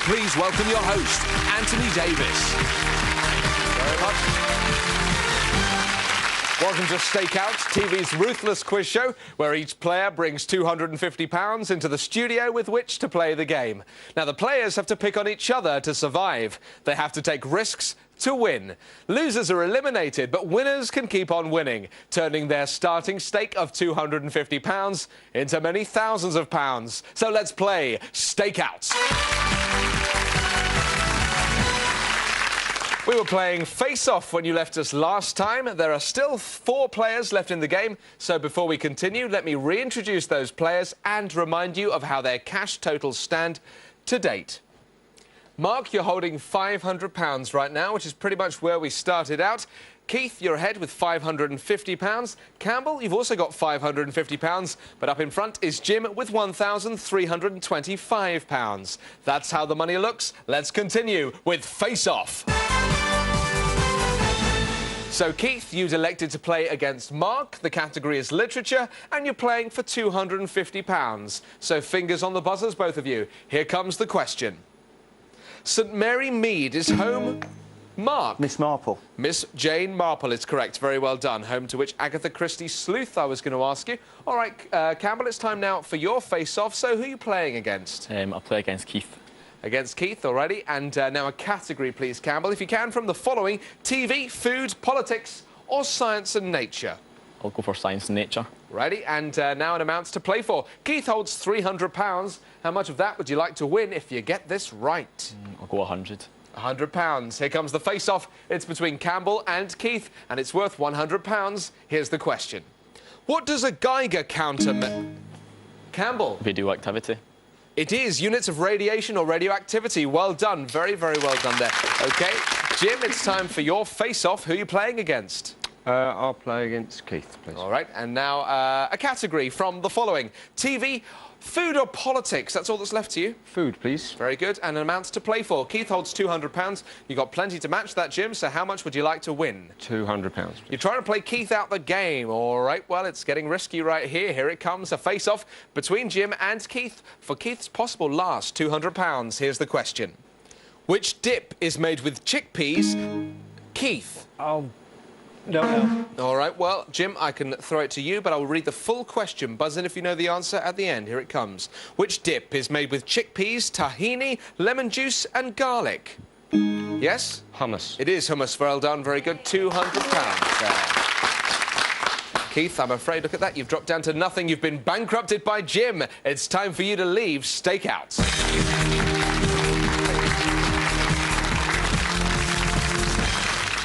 please welcome your host, Anthony Davis. Very much. Welcome to Stakeout, TV's ruthless quiz show, where each player brings £250 into the studio with which to play the game. Now, the players have to pick on each other to survive. They have to take risks to win. Losers are eliminated, but winners can keep on winning, turning their starting stake of £250 into many thousands of pounds. So let's play Stakeout. We were playing face-off when you left us last time. There are still 4 players left in the game, so before we continue, let me reintroduce those players and remind you of how their cash totals stand to date. Mark, you're holding £500 right now, which is pretty much where we started out. Keith, you're ahead with £550. Campbell, you've also got £550, but up in front is Jim with £1,325. That's how the money looks. Let's continue with Face-Off. So, Keith, you'd elected to play against Mark. The category is literature, and you're playing for £250. So, fingers on the buzzers, both of you. Here comes the question. St Mary Mead is home... Mark. Miss Marple. Miss Jane Marple is correct. Very well done. Home to which Agatha Christie sleuth I was going to ask you. All right, Campbell, it's time now for your face-off. So, who are you playing against? I'll play against Keith. Against Keith, alrighty. And now a category, please, Campbell. If you can, from the following: TV, food, politics, or science and nature. I'll go for science and nature. Righty, and now an amounts to play for. Keith holds £300. How much of that would you like to win if you get this right? I'll go 100. £100. Here comes the face-off. It's between Campbell and Keith, and it's worth £100. Here's the question. What does a Geiger counter... Campbell. Video activity. It is units of radiation or radioactivity. Well done. Very, very well done there. OK, Jim, it's time for your face-off. Who are you playing against? I'll play against Keith, please. All right, and now a category from the following. TV, food or politics? That's all that's left to you. Food, please. Very good, and an amount to play for. Keith holds £200. You've got plenty to match that, Jim, so how much would you like to win? £200, please. You're trying to play Keith out the game. All right, well, it's getting risky right here. Here it comes, a face-off between Jim and Keith for Keith's possible last £200. Here's the question. Which dip is made with chickpeas? Keith. Oh, no. All right, well, Jim, I can throw it to you, but I'll read the full question. Buzz in if you know the answer at the end. Here it comes. Which dip is made with chickpeas, tahini, lemon juice and garlic? Yes? Hummus. It is hummus. Well done. Very good. £200 there. Keith, I'm afraid, look at that. You've dropped down to nothing. You've been bankrupted by Jim. It's time for you to leave Stakeout.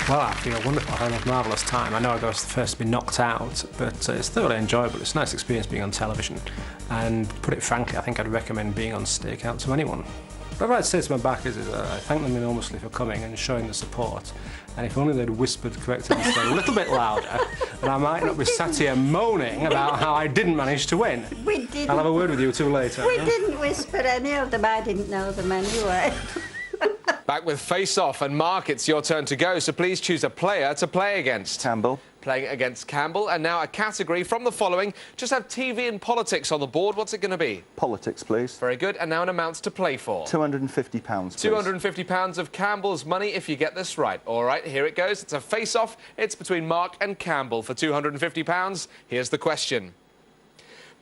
Well, I feel wonderful. I had a marvellous time. I know I was the first to be knocked out, but it's thoroughly enjoyable. It's a nice experience being on television. And to put it frankly, I think I'd recommend being on Stakeout to anyone. What I'd say to my backers is I thank them enormously for coming and showing the support. And if only they'd whispered correct answer a little bit louder, then I might not be sat here moaning about how I didn't manage to win. We didn't. I'll have a word with you two later. We didn't whisper any of them. I didn't know them anyway. Back with Face-Off, and Mark, it's your turn to go, so please choose a player to play against. Campbell. Playing against Campbell, and now a category from the following. Just have TV and politics on the board. What's it going to be? Politics, please. Very good, and now an amounts to play for. £250, please. £250 of Campbell's money if you get this right. All right, here it goes. It's a face-off. It's between Mark and Campbell for £250. Here's the question.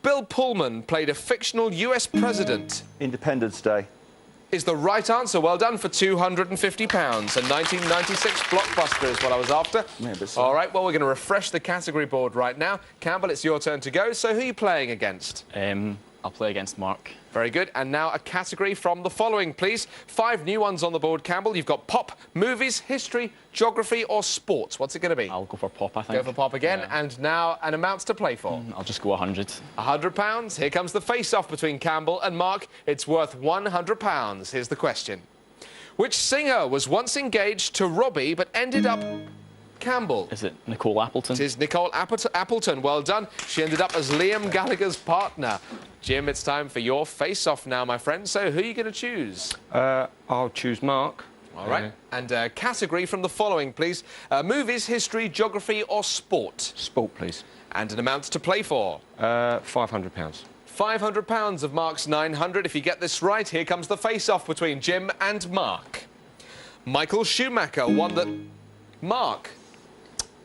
Bill Pullman played a fictional US president. Independence Day. Is the right answer. Well done for £250. A 1996 blockbuster is what I was after. Yeah, but so. All right, well, we're going to refresh the category board right now. Campbell, it's your turn to go. So who are you playing against? I'll play against Mark. Very good. And now a category from the following, please. 5 new ones on the board, Campbell. You've got pop, movies, history, geography or sports. What's it going to be? I'll go for pop, I think. Go for pop again. Yeah. And now an amounts to play for. I'll just go 100. £100. Here comes the face-off between Campbell and Mark. It's worth £100. Here's the question. Which singer was once engaged to Robbie but ended up... Campbell. Is it Nicole Appleton? It is Nicole Appleton. Well done. She ended up as Liam Gallagher's partner. Jim, it's time for your face-off now, my friend. So who are you going to choose? I'll choose Mark. All right. And a category from the following, please. Movies, history, geography or sport? Sport, please. And an amount to play for? £500. £500 of Mark's 900. If you get this right, here comes the face-off between Jim and Mark. Michael Schumacher won the... Mark.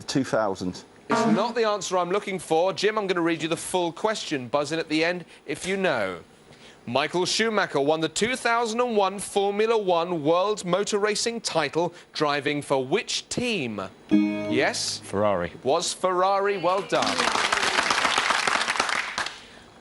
2000. It's not the answer I'm looking for. Jim, I'm going to read you the full question. Buzz in at the end if you know. Michael Schumacher won the 2001 Formula One World Motor Racing title, driving for which team? Yes? Ferrari. It was Ferrari. Well done.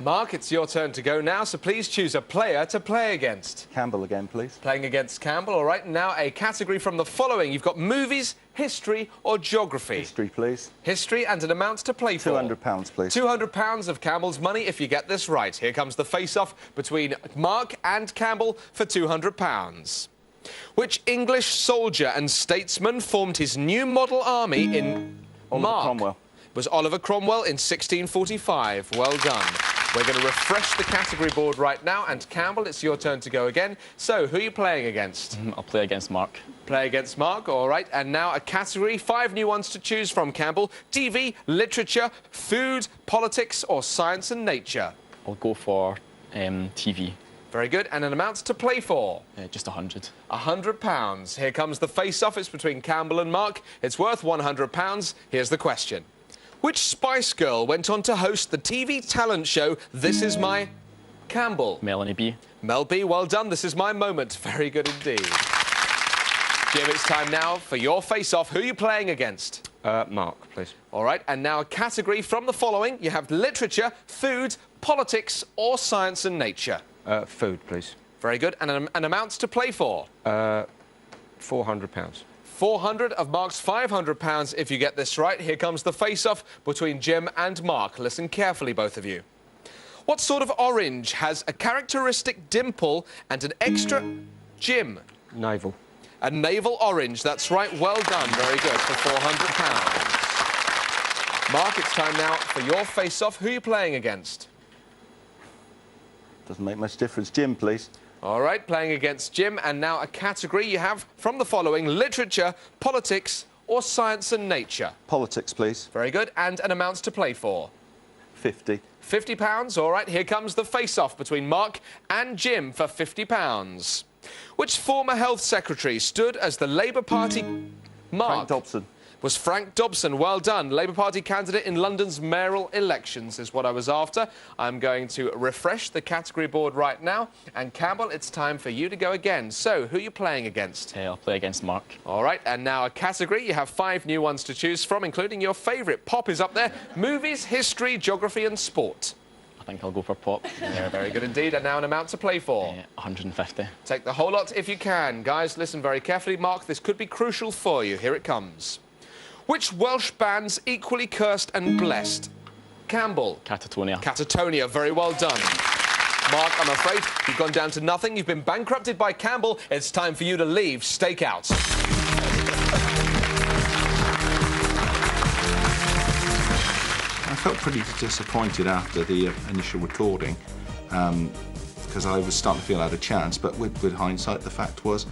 Mark, it's your turn to go now, so please choose a player to play against. Campbell again, please. Playing against Campbell, all right. Now a category from the following. You've got movies, history or geography. History, please. History and an amount to play for. £200, please. £200 of Campbell's money if you get this right. Here comes the face-off between Mark and Campbell for £200. Which English soldier and statesman formed his new model army in... Oliver Cromwell. It was Oliver Cromwell in 1645. Well done. We're going to refresh the category board right now, and Campbell, it's your turn to go again. So, who are you playing against? I'll play against Mark. Play against Mark, all right. And now a category, 5 new ones to choose from, Campbell. TV, literature, food, politics or science and nature. I'll go for TV. Very good. And an amount to play for? Just 100. £100. Here comes the face-off. It's between Campbell and Mark. It's worth £100. Here's the question. Which Spice Girl went on to host the TV talent show This Is My... Campbell? Melanie B. Mel B, well done. This is my moment. Very good indeed. Jim, it's time now for your face-off. Who are you playing against? Mark, please. All right, and now a category from the following. You have literature, food, politics or science and nature. Food, please. Very good. And an amount to play for? £400. 400 of Mark's £500 if you get this right. Here comes the face-off between Jim and Mark. Listen carefully, both of you. What sort of orange has a characteristic dimple and an extra... Jim? Navel. A navel orange. That's right. Well done. Very good for £400. Mark, it's time now for your face-off. Who are you playing against? Doesn't make much difference. Jim, please. All right, playing against Jim. And now a category you have from the following. Literature, politics or science and nature. Politics, please. Very good. And an amount to play for? 50. £50. All right, here comes the face-off between Mark and Jim for £50. Which former health secretary stood as the Labour Party... Mark. Frank Dobson. Was Frank Dobson. Well done. Labour Party candidate in London's mayoral elections is what I was after. I'm going to refresh the category board right now. And Campbell, it's time for you to go again. So, who are you playing against? I'll play against Mark. All right, and now a category. You have 5 new ones to choose from, including your favourite. Pop is up there. Movies, history, geography and sport. I think I'll go for pop. Yeah, very good indeed. And now an amount to play for? 150. Take the whole lot if you can. Guys, listen very carefully. Mark, this could be crucial for you. Here it comes. Which Welsh band's equally cursed and blessed? Campbell. Catatonia. Catatonia. Very well done. Mark, I'm afraid you've gone down to nothing. You've been bankrupted by Campbell. It's time for you to leave Stakeout. I felt pretty disappointed after the initial recording because I was starting to feel I had a chance, but with hindsight, the fact was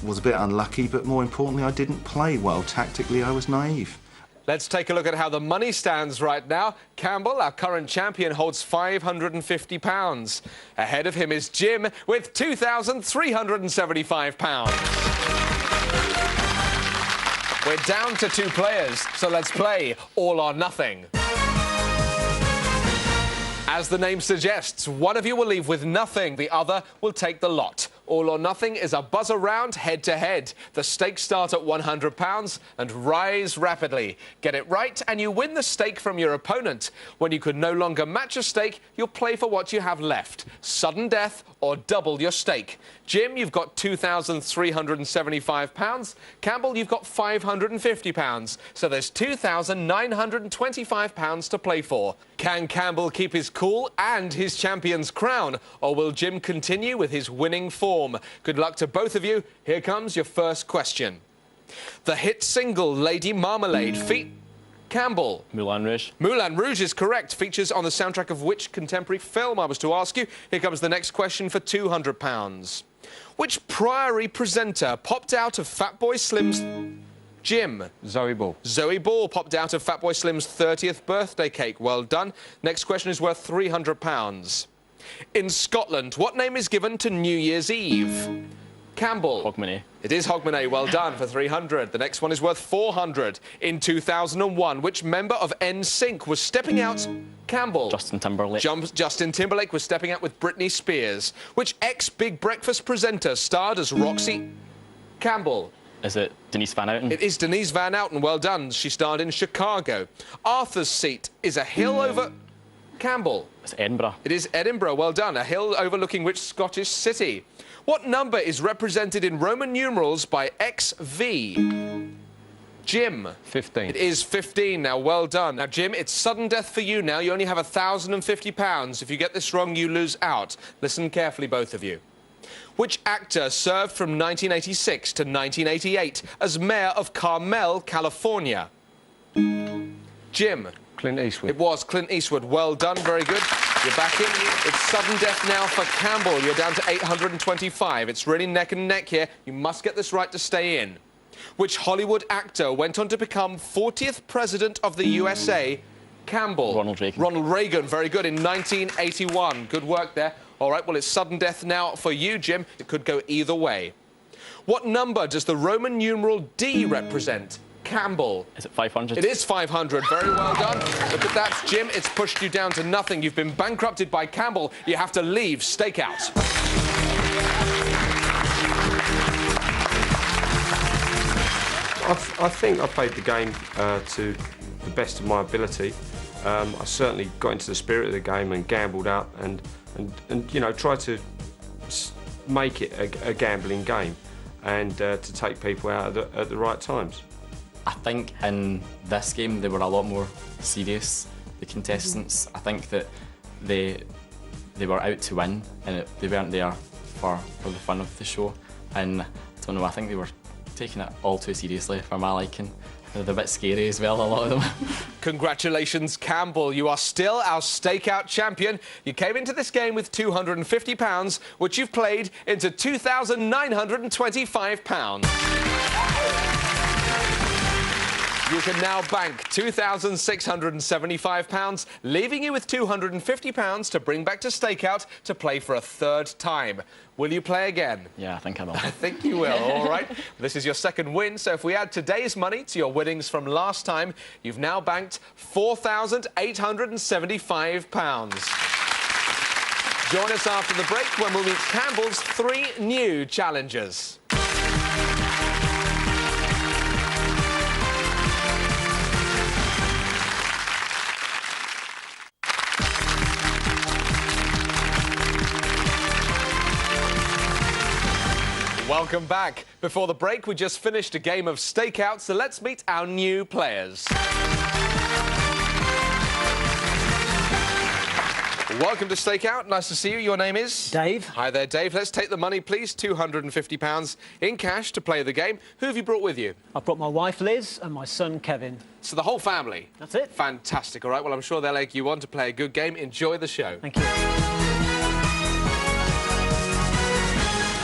a bit unlucky, but more importantly, I didn't play well. Tactically, I was naive. Let's take a look at how the money stands right now. Campbell, our current champion, holds £550. Ahead of him is Jim with £2,375. We're down to 2 players, so let's play All or Nothing. As the name suggests, one of you will leave with nothing, the other will take the lot. All or Nothing is a buzzer round head-to-head. The stakes start at £100 and rise rapidly. Get it right and you win the stake from your opponent. When you can no longer match a stake, you'll play for what you have left. Sudden death or double your stake. Jim, you've got £2,375. Campbell, you've got £550. So there's £2,925 to play for. Can Campbell keep his cool and his champion's crown? Or will Jim continue with his winning form? Good luck to both of you. Here comes your first question. The hit single Lady Marmalade Campbell. Moulin Rouge. Moulin Rouge is correct. Features on the soundtrack of which contemporary film, I was to ask you? Here comes the next question for £200. Which Priory presenter popped out of Fatboy Slim's... Jim. Zoe Ball. Zoe Ball popped out of Fatboy Slim's 30th birthday cake. Well done. Next question is worth £300. In Scotland, what name is given to New Year's Eve? Campbell. Hogmanay. It is Hogmanay. Well done for 300. The next one is worth 400. In 2001, which member of NSYNC was stepping out? Campbell. Justin Timberlake. Justin Timberlake was stepping out with Britney Spears. Which ex-Big Breakfast presenter starred as Roxy? Campbell. Is it Denise Van Outen? It is Denise Van Outen. Well done. She starred in Chicago. Arthur's Seat is a hill over... Campbell. It's Edinburgh. It is Edinburgh. Well done. A hill overlooking which Scottish city? What number is represented in Roman numerals by XV? Jim. 15. It is 15 now. Well done. Now, Jim, it's sudden death for you now. You only have £1,050. If you get this wrong, you lose out. Listen carefully, both of you. Which actor served from 1986 to 1988 as mayor of Carmel, California? Jim. Clint Eastwood. It was Clint Eastwood. Well done. Very good. You're back in. It's sudden death now for Campbell. You're down to 825. It's really neck and neck here. You must get this right to stay in. Which Hollywood actor went on to become 40th president of the USA? Campbell. Ronald Reagan. Ronald Reagan. Very good. In 1981. Good work there. All right, well, it's sudden death now for you, Jim. It could go either way. What number does the Roman numeral D represent? Campbell. Is it 500? It is 500. Very well done. Look at that, Jim. It's pushed you down to nothing. You've been bankrupted by Campbell. You have to leave Stakeout. I think I played the game to the best of my ability. I certainly got into the spirit of the game and gambled out and you know, tried to make it a gambling game and to take people out at the right times. I think in this game they were a lot more serious, the contestants. I think that they were out to win and they weren't there for the fun of the show. And I don't know, I think they were taking it all too seriously for my liking. They're a bit scary as well, a lot of them. Congratulations, Campbell. You are still our Stakeout champion. You came into this game with £250, which you've played into £2,925. You can now bank £2,675, leaving you with £250 to bring back to Stakeout to play for a third time. Will you play again? Yeah, I think I will. I think you will, all right. This is your second win, so if we add today's money to your winnings from last time, you've now banked £4,875. Join us after the break when we'll meet Campbell's 3 new challengers. Welcome back. Before the break, we just finished a game of Stakeout, so let's meet our new players. Welcome to Stakeout. Nice to see you. Your name is? Dave. Hi there, Dave. Let's take the money, please. £250 in cash to play the game. Who have you brought with you? I've brought my wife, Liz, and my son, Kevin. So the whole family? That's it. Fantastic. All right, well, I'm sure they'll egg you on to play a good game. Enjoy the show. Thank you.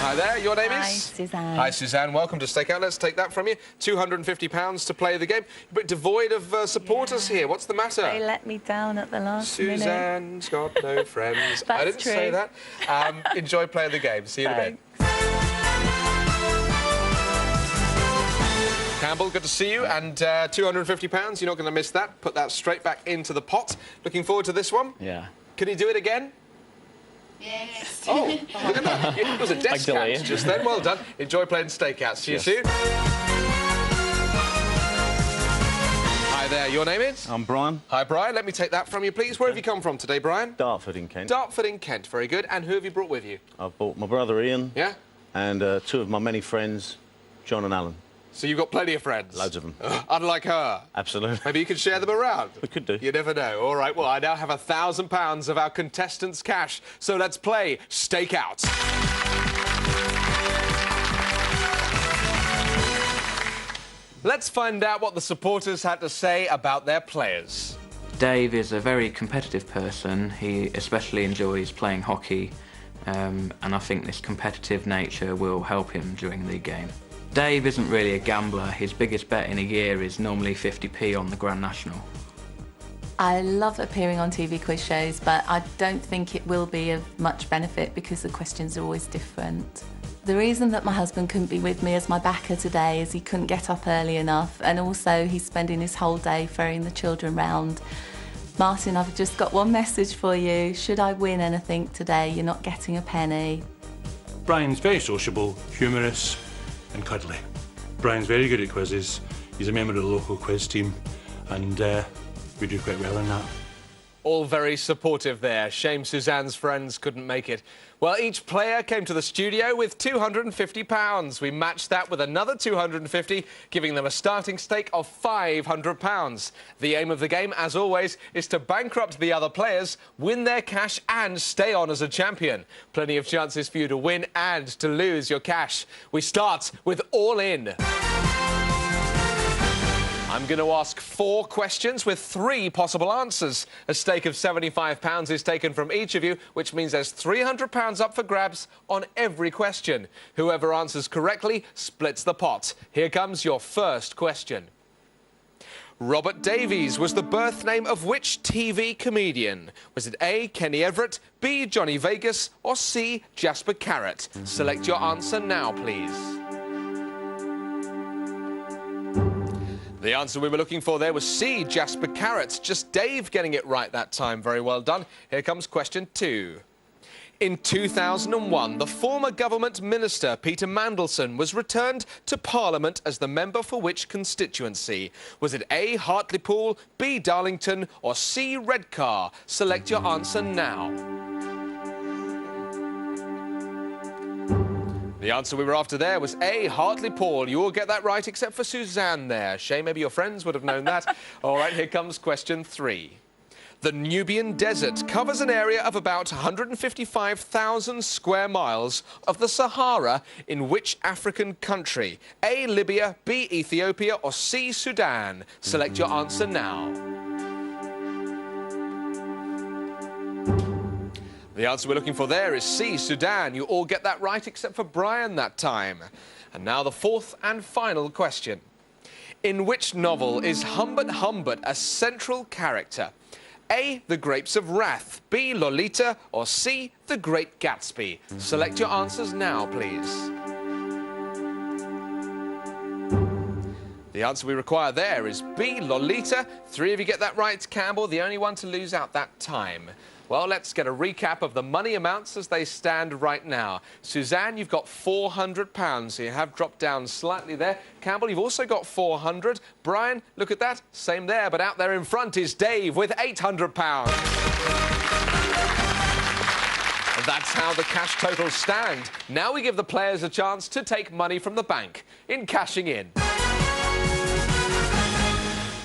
Hi there, your name Hi, is? Suzanne. Hi, Suzanne. Welcome to Stakeout. Let's take that from you. £250 to play the game. You're a bit devoid of supporters here. What's the matter? They let me down at the last minute. Suzanne's got no friends. That's I didn't say true. that. Enjoy playing the game. See you in a bit. Campbell, good to see you. And £250, you're not going to miss that. Put that straight back into the pot. Looking forward to this one? Yeah. Can you do it again? Yes. Oh, look at that. It was a desk delay. catch just then. Well done. Enjoy playing Stakeout. See you soon. Hi there. Your name is? I'm Brian. Hi, Brian. Let me take that from you, please. Where have you come from today, Brian? Dartford in Kent. Dartford in Kent. Very good. And who have you brought with you? I've brought my brother Ian. Yeah? And 2 of my many friends, John and Alan. So you've got plenty of friends? Loads of them. Unlike her. Absolutely. Maybe you could share them around. We could do. You never know. All right, well, I now have £1,000 of our contestants' cash. So let's play Stakeout. Let's find out what the supporters had to say about their players. Dave is a very competitive person. He especially enjoys playing hockey, and I think this competitive nature will help him during the game. Dave isn't really a gambler. His biggest bet in a year is normally 50p on the Grand National. I love appearing on TV quiz shows, but I don't think it will be of much benefit because the questions are always different. The reason that my husband couldn't be with me as my backer today is he couldn't get up early enough, and also he's spending his whole day ferrying the children round. Martin, I've just got one message for you. Should I win anything today, you're not getting a penny. Brian's very sociable, humorous and cuddly. Brian's very good at quizzes. He's a member of the local quiz team, and we do quite well in that. All very supportive there. Shame Suzanne's friends couldn't make it. Well, each player came to the studio with £250. We matched that with another £250, giving them a starting stake of £500. The aim of the game, as always, is to bankrupt the other players, win their cash and stay on as a champion. Plenty of chances for you to win and to lose your cash. We start with All In. I'm going to ask 4 questions with 3 possible answers. A stake of £75 is taken from each of you, which means there's £300 up for grabs on every question. Whoever answers correctly splits the pot. Here comes your first question. Robert Davies was the birth name of which TV comedian? Was it A, Kenny Everett, B, Johnny Vegas, or C, Jasper Carrott? Select your answer now, please. The answer we were looking for there was C, Jasper Carrott. Just Dave getting it right that time. Very well done. Here comes question 2. In 2001, the former government minister, Peter Mandelson, was returned to Parliament as the member for which constituency? Was it A, Hartlepool, B, Darlington, or C, Redcar? Select your answer now. The answer we were after there was A, Hartlepool. You all get that right except for Suzanne there. Shame, maybe your friends would have known that. All right, here comes question 3. The Nubian Desert covers an area of about 155,000 square miles of the Sahara in which African country? A, Libya, B, Ethiopia, or C, Sudan? Select your answer now. The answer we're looking for there is C, Sudan. You all get that right except for Brian that time. And now the 4th and final question. In which novel is Humbert Humbert a central character? A, The Grapes of Wrath, B, Lolita, or C, The Great Gatsby? Select your answers now, please. The answer we require there is B, Lolita. 3 of you get that right. Campbell, the only one to lose out that time. Well, let's get a recap of the money amounts as they stand right now. Suzanne, you've got £400, so you have dropped down slightly there. Campbell, you've also got £400. Brian, look at that, same there, but out there in front is Dave with £800. And that's how the cash totals stand. Now we give the players a chance to take money from the bank in cashing in.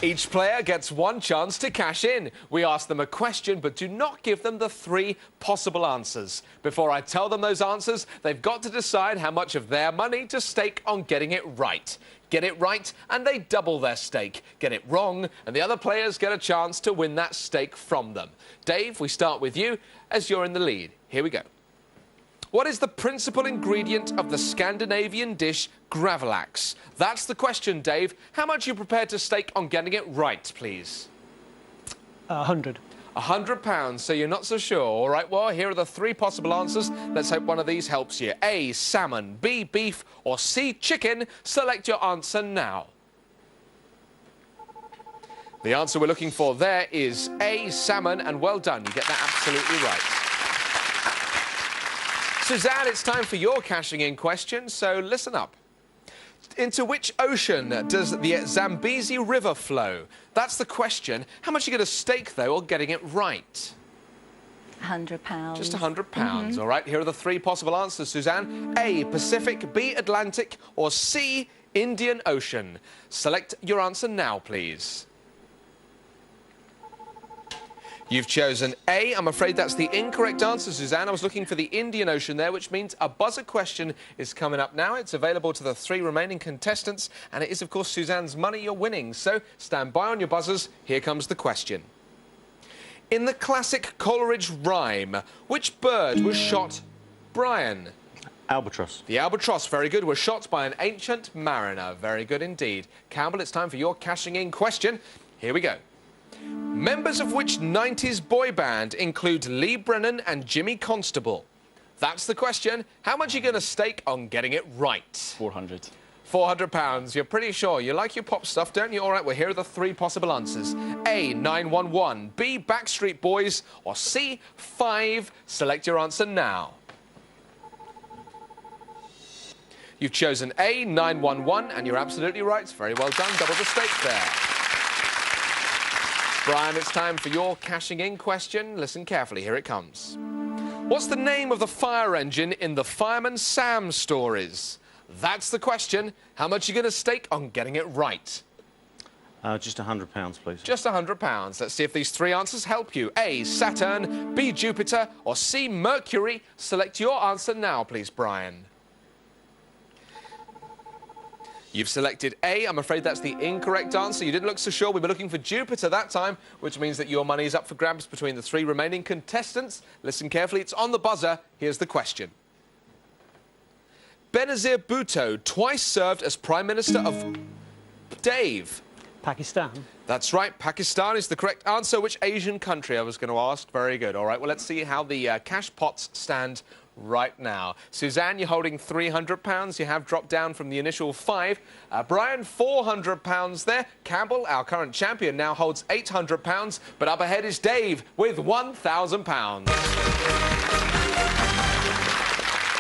Each player gets 1 chance to cash in. We ask them a question, but do not give them the 3 possible answers. Before I tell them those answers, they've got to decide how much of their money to stake on getting it right. Get it right, and they double their stake. Get it wrong, and the other players get a chance to win that stake from them. Dave, we start with you, as you're in the lead. Here we go. What is the principal ingredient of the Scandinavian dish gravlax? That's the question, Dave. How much are you prepared to stake on getting it right, please? 100. £100, so you're not so sure. All right, well, here are the 3 possible answers. Let's hope one of these helps you. A, salmon, B, beef, or C, chicken. Select your answer now. The answer we're looking for there is A, salmon, and well done. You get that absolutely right. Suzanne, it's time for your cashing in question, so listen up. Into which ocean does the Zambezi River flow? That's the question. How much are you going to stake, though, on getting it right? £100. Just £100. All right, here are the 3 possible answers, Suzanne. A, Pacific, B, Atlantic, or C, Indian Ocean. Select your answer now, please. You've chosen A. I'm afraid that's the incorrect answer, Suzanne. I was looking for the Indian Ocean there, which means a buzzer question is coming up now. It's available to the 3 remaining contestants, and it is, of course, Suzanne's money you're winning. So stand by on your buzzers. Here comes the question. In the classic Coleridge rhyme, which bird was shot? Brian. Albatross. The albatross, very good, was shot by an ancient mariner. Very good indeed. Campbell, it's time for your cashing in question. Here we go. Members of which 90s boy band include Lee Brennan and Jimmy Constable? That's the question. How much are you going to stake on getting it right? 400. £400. You're pretty sure. You like your pop stuff, don't you? All right, well, here are the three possible answers. A, 911, B, Backstreet Boys, or C, 5. Select your answer now. You've chosen A, 911, and you're absolutely right. It's very well done. Double the stake there. Brian, it's time for your cashing in question. Listen carefully. Here it comes. What's the name of the fire engine in the Fireman Sam stories? That's the question. How much are you going to stake on getting it right? Just £100, please. Just £100. Let's see if these three answers help you. A, Saturn, B, Jupiter, or C, Mercury. Select your answer now, please, Brian. You've selected A. I'm afraid that's the incorrect answer. You didn't look so sure. We were looking for Jupiter that time, which means that your money is up for grabs between the three remaining contestants. Listen carefully. It's on the buzzer. Here's the question. Benazir Bhutto twice served as Prime Minister of... Dave. Pakistan. That's right. Pakistan is the correct answer. Which Asian country, I was going to ask. Very good. All right, well, let's see how the cash pots stand right now. Suzanne, you're holding £300. You have dropped down from the initial 5. Brian, £400 there. Campbell, our current champion, now holds £800. But up ahead is Dave with £1,000.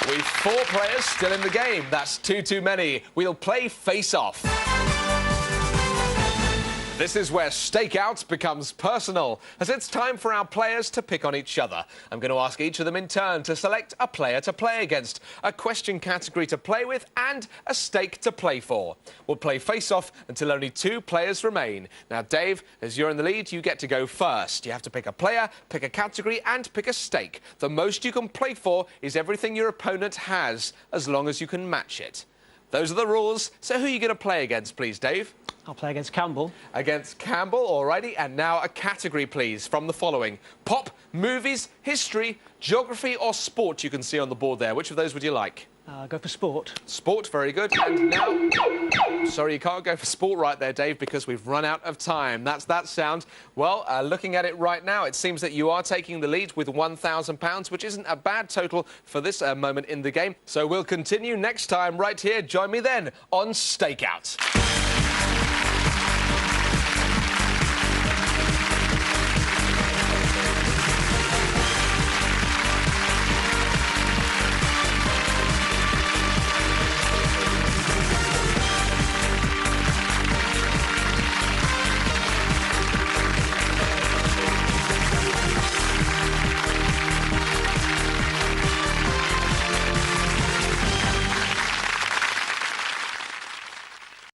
We've 4 players still in the game. That's 2 too many. We'll play face-off. This is where stakeout becomes personal, as it's time for our players to pick on each other. I'm going to ask each of them in turn to select a player to play against, a question category to play with, and a stake to play for. We'll play face-off until only 2 players remain. Now, Dave, as you're in the lead, you get to go first. You have to pick a player, pick a category, and pick a stake. The most you can play for is everything your opponent has, as long as you can match it. Those are the rules. So who are you going to play against, please, Dave? I'll play against Campbell. Against Campbell, alrighty. And now a category, please, from the following. Pop, movies, history, geography or sport you can see on the board there. Which of those would you like? Go for sport. Sport, very good. And now... Sorry, you can't go for sport right there, Dave, because we've run out of time. That's that sound. Well, looking at it right now, it seems that you are taking the lead with £1,000, which isn't a bad total for this moment in the game. So we'll continue next time right here. Join me then on Stakeout.